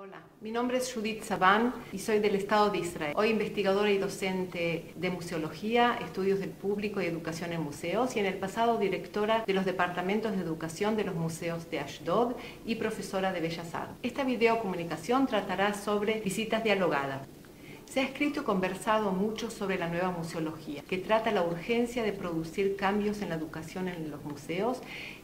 Hola, mi nombre es Judith Saban y soy del Estado de Israel. Hoy investigadora y docente de museología, estudios del público y educación en museos, y en el pasado directora de los departamentos de educación de los museos de Ashdod y profesora de Bellas Artes. Esta videocomunicación tratará sobre visitas dialogadas. Se ha escrito y conversado mucho sobre la nueva museología, que trata la urgencia de producir cambios en la educación en los museos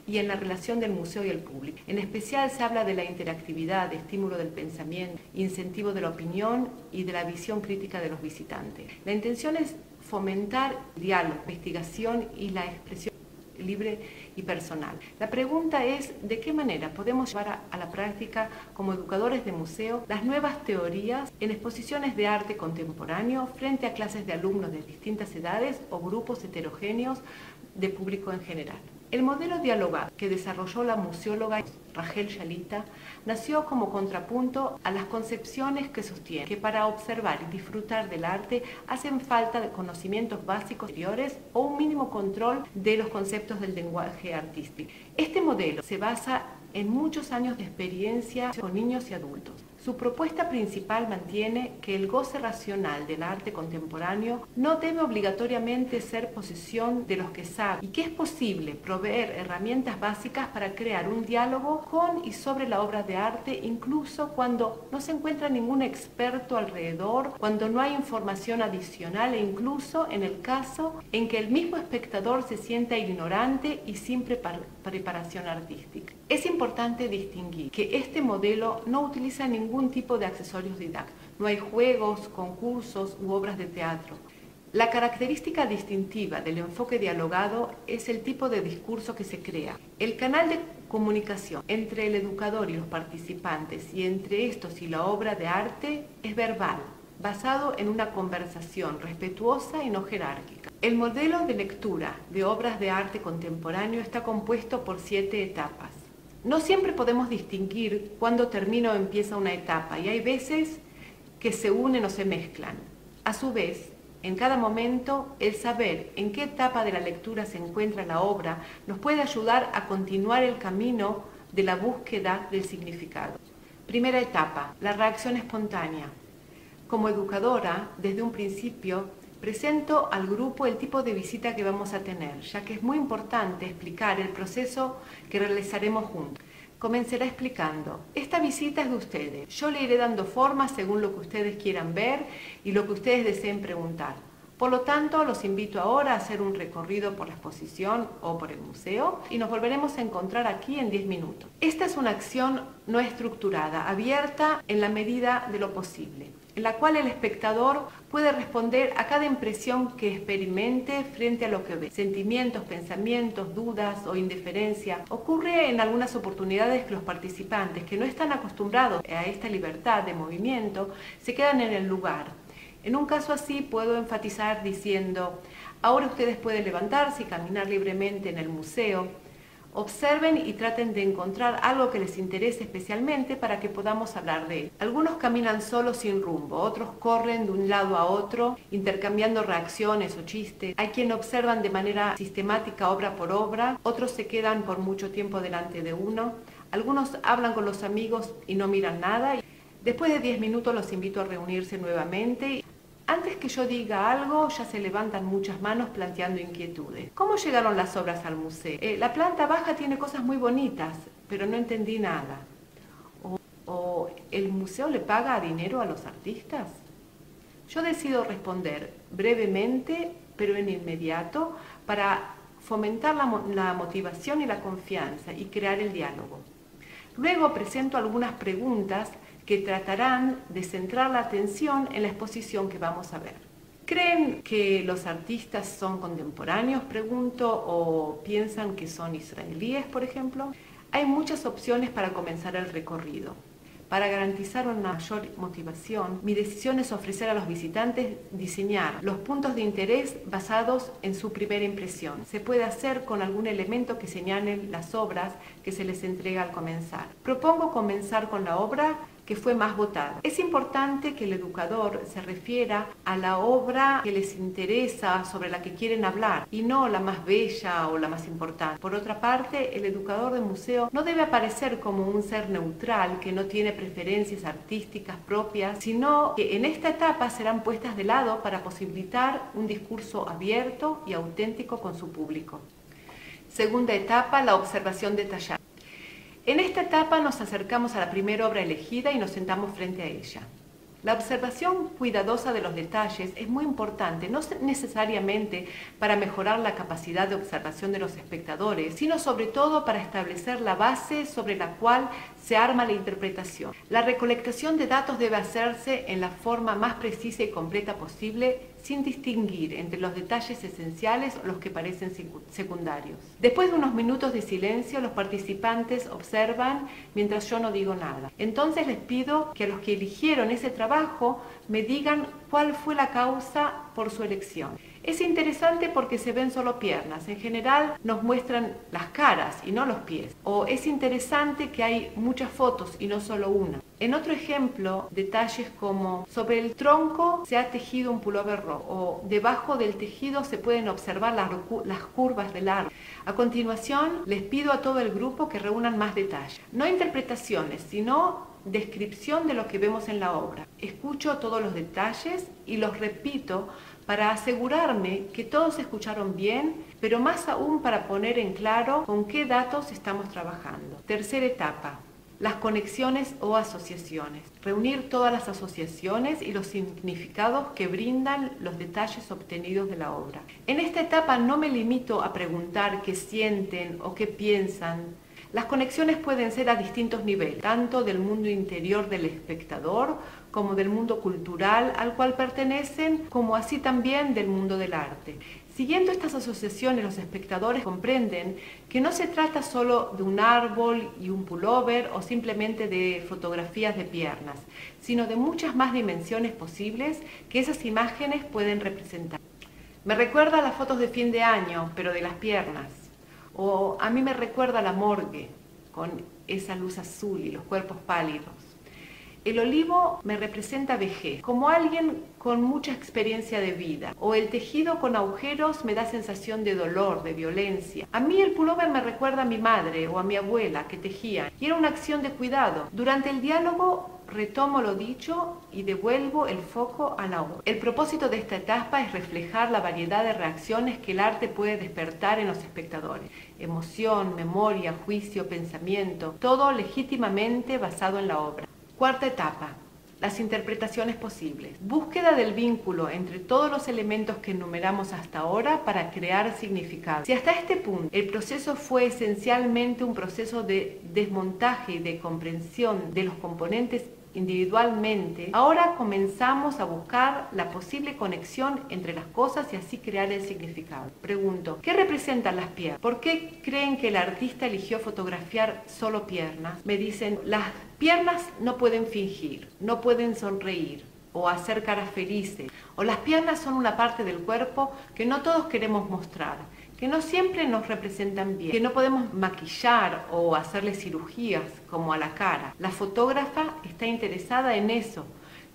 y en la relación del museo y el público. En especial se habla de la interactividad, de estímulo del pensamiento, incentivo de la opinión y de la visión crítica de los visitantes. La intención es fomentar el diálogo, la investigación y la expresión libre y personal. La pregunta es, ¿de qué manera podemos llevar a la práctica como educadores de museo las nuevas teorías en exposiciones de arte contemporáneo frente a clases de alumnos de distintas edades o grupos heterogéneos de público en general? El modelo dialogado que desarrolló la museóloga Rachel Shalita nació como contrapunto a las concepciones que sostienen que para observar y disfrutar del arte hacen falta de conocimientos básicos superiores o un mínimo control de los conceptos del lenguaje artístico. Este modelo se basa en muchos años de experiencia con niños y adultos. Su propuesta principal mantiene que el goce racional del arte contemporáneo no debe obligatoriamente ser posesión de los que saben y que es posible proveer herramientas básicas para crear un diálogo con y sobre la obra de arte, incluso cuando no se encuentra ningún experto alrededor, cuando no hay información adicional e incluso en el caso en que el mismo espectador se sienta ignorante y sin preparación artística. Es importante distinguir que este modelo no utiliza ningún tipo de accesorios didácticos. No hay juegos, concursos u obras de teatro. La característica distintiva del enfoque dialogado es el tipo de discurso que se crea. El canal de comunicación entre el educador y los participantes y entre estos y la obra de arte es verbal, basado en una conversación respetuosa y no jerárquica. El modelo de lectura de obras de arte contemporáneo está compuesto por 7 etapas. No siempre podemos distinguir cuándo termina o empieza una etapa, y hay veces que se unen o se mezclan. A su vez, en cada momento, el saber en qué etapa de la lectura se encuentra la obra nos puede ayudar a continuar el camino de la búsqueda del significado. Primera etapa, la reacción espontánea. Como educadora, desde un principio, presento al grupo el tipo de visita que vamos a tener, ya que es muy importante explicar el proceso que realizaremos juntos. Comenzaré explicando, esta visita es de ustedes, yo le iré dando forma según lo que ustedes quieran ver y lo que ustedes deseen preguntar. Por lo tanto, los invito ahora a hacer un recorrido por la exposición o por el museo y nos volveremos a encontrar aquí en 10 minutos. Esta es una acción no estructurada, abierta en la medida de lo posible, en la cual el espectador puede responder a cada impresión que experimente frente a lo que ve. Sentimientos, pensamientos, dudas o indiferencia. Ocurre en algunas oportunidades que los participantes que no están acostumbrados a esta libertad de movimiento se quedan en el lugar. En un caso así puedo enfatizar diciendo, ahora ustedes pueden levantarse y caminar libremente en el museo. Observen y traten de encontrar algo que les interese especialmente para que podamos hablar de él. Algunos caminan solos sin rumbo, otros corren de un lado a otro, intercambiando reacciones o chistes. Hay quienes observan de manera sistemática obra por obra, otros se quedan por mucho tiempo delante de uno. Algunos hablan con los amigos y no miran nada. Después de 10 minutos los invito a reunirse nuevamente. Antes que yo diga algo, ya se levantan muchas manos planteando inquietudes. ¿Cómo llegaron las obras al museo? La planta baja tiene cosas muy bonitas, pero no entendí nada. ¿O el museo le paga dinero a los artistas? Yo decido responder brevemente, pero en inmediato, para fomentar la motivación y la confianza y crear el diálogo. Luego presento algunas preguntas que tratarán de centrar la atención en la exposición que vamos a ver. ¿Creen que los artistas son contemporáneos? Pregunto, ¿o piensan que son israelíes, por ejemplo? Hay muchas opciones para comenzar el recorrido. Para garantizar una mayor motivación, mi decisión es ofrecer a los visitantes diseñar los puntos de interés basados en su primera impresión. Se puede hacer con algún elemento que señalen las obras que se les entrega al comenzar. Propongo comenzar con la obra que fue más votada. Es importante que el educador se refiera a la obra que les interesa, sobre la que quieren hablar, y no la más bella o la más importante. Por otra parte, el educador de museo no debe aparecer como un ser neutral que no tiene preferencias artísticas propias, sino que en esta etapa serán puestas de lado para posibilitar un discurso abierto y auténtico con su público. Segunda etapa, la observación detallada. En esta etapa nos acercamos a la primera obra elegida y nos sentamos frente a ella. La observación cuidadosa de los detalles es muy importante, no necesariamente para mejorar la capacidad de observación de los espectadores, sino sobre todo para establecer la base sobre la cual se arma la interpretación. La recolectación de datos debe hacerse en la forma más precisa y completa posible, sin distinguir entre los detalles esenciales o los que parecen secundarios. Después de unos minutos de silencio, los participantes observan mientras yo no digo nada. Entonces les pido que a los que eligieron ese trabajo me digan cuál fue la causa por su elección. Es interesante porque se ven solo piernas. En general nos muestran las caras y no los pies. O es interesante que hay muchas fotos y no solo una. En otro ejemplo, detalles como sobre el tronco se ha tejido un pullover rojo o debajo del tejido se pueden observar las curvas del árbol. A continuación, les pido a todo el grupo que reúnan más detalles. No interpretaciones, sino descripción de lo que vemos en la obra. Escucho todos los detalles y los repito para asegurarme que todos escucharon bien, pero más aún para poner en claro con qué datos estamos trabajando. Tercera etapa, las conexiones o asociaciones. Reunir todas las asociaciones y los significados que brindan los detalles obtenidos de la obra. En esta etapa no me limito a preguntar qué sienten o qué piensan. Las conexiones pueden ser a distintos niveles, tanto del mundo interior del espectador como del mundo cultural al cual pertenecen, como así también del mundo del arte. Siguiendo estas asociaciones, los espectadores comprenden que no se trata solo de un árbol y un pullover o simplemente de fotografías de piernas, sino de muchas más dimensiones posibles que esas imágenes pueden representar. Me recuerda a las fotos de fin de año, pero de las piernas. O a mí me recuerda a la morgue, con esa luz azul y los cuerpos pálidos. El olivo me representa vejez, como alguien con mucha experiencia de vida. O el tejido con agujeros me da sensación de dolor, de violencia. A mí el pullover me recuerda a mi madre o a mi abuela que tejían. Y era una acción de cuidado. Durante el diálogo retomo lo dicho y devuelvo el foco a la obra. El propósito de esta etapa es reflejar la variedad de reacciones que el arte puede despertar en los espectadores. Emoción, memoria, juicio, pensamiento, todo legítimamente basado en la obra. Cuarta etapa, las interpretaciones posibles. Búsqueda del vínculo entre todos los elementos que enumeramos hasta ahora para crear significado. Si hasta este punto el proceso fue esencialmente un proceso de desmontaje y de comprensión de los componentes individualmente, ahora comenzamos a buscar la posible conexión entre las cosas y así crear el significado. Pregunto, ¿qué representan las piernas? ¿Por qué creen que el artista eligió fotografiar solo piernas? Me dicen, las piernas no pueden fingir, no pueden sonreír o hacer caras felices, o las piernas son una parte del cuerpo que no todos queremos mostrar, que no siempre nos representan bien, que no podemos maquillar o hacerle cirugías como a la cara. La fotógrafa está interesada en eso,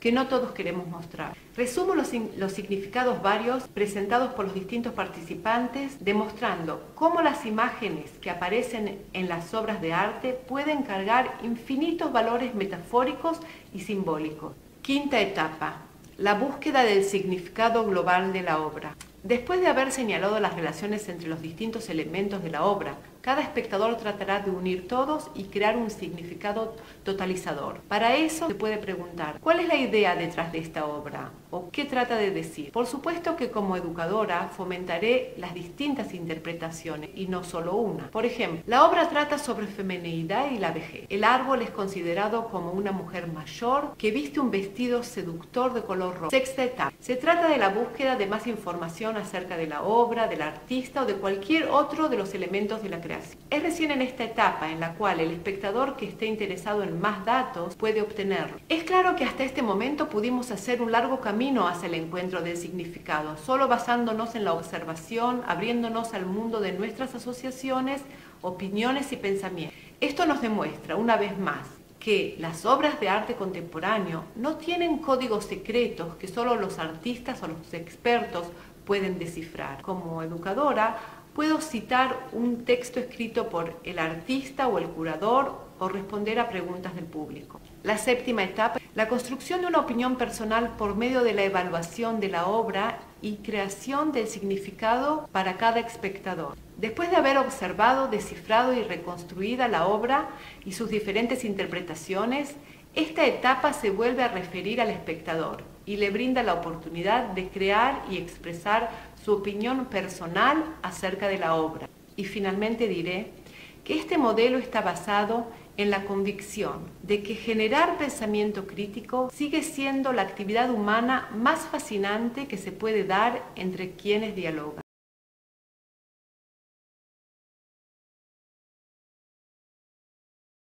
que no todos queremos mostrar. Resumo los significados varios presentados por los distintos participantes, demostrando cómo las imágenes que aparecen en las obras de arte pueden cargar infinitos valores metafóricos y simbólicos. Quinta etapa, la búsqueda del significado global de la obra. Después de haber señalado las relaciones entre los distintos elementos de la obra, cada espectador tratará de unir todos y crear un significado totalizador. Para eso se puede preguntar, ¿cuál es la idea detrás de esta obra? ¿O qué trata de decir? Por supuesto que como educadora fomentaré las distintas interpretaciones y no solo una. Por ejemplo, la obra trata sobre feminidad y la vejez. El árbol es considerado como una mujer mayor que viste un vestido seductor de color rojo. Sexta etapa. Se trata de la búsqueda de más información acerca de la obra, del artista o de cualquier otro de los elementos de la creación. Es recién en esta etapa en la cual el espectador que esté interesado en más datos puede obtenerlo. Es claro que hasta este momento pudimos hacer un largo camino hacia el encuentro del significado, solo basándonos en la observación, abriéndonos al mundo de nuestras asociaciones, opiniones y pensamientos. Esto nos demuestra, una vez más, que las obras de arte contemporáneo no tienen códigos secretos que solo los artistas o los expertos pueden descifrar. Como educadora, puedo citar un texto escrito por el artista o el curador o responder a preguntas del público. La séptima etapa, la construcción de una opinión personal por medio de la evaluación de la obra y creación del significado para cada espectador. Después de haber observado, descifrado y reconstruida la obra y sus diferentes interpretaciones, esta etapa se vuelve a referir al espectador y le brinda la oportunidad de crear y expresar su opinión personal acerca de la obra. Y finalmente diré que este modelo está basado en la convicción de que generar pensamiento crítico sigue siendo la actividad humana más fascinante que se puede dar entre quienes dialogan.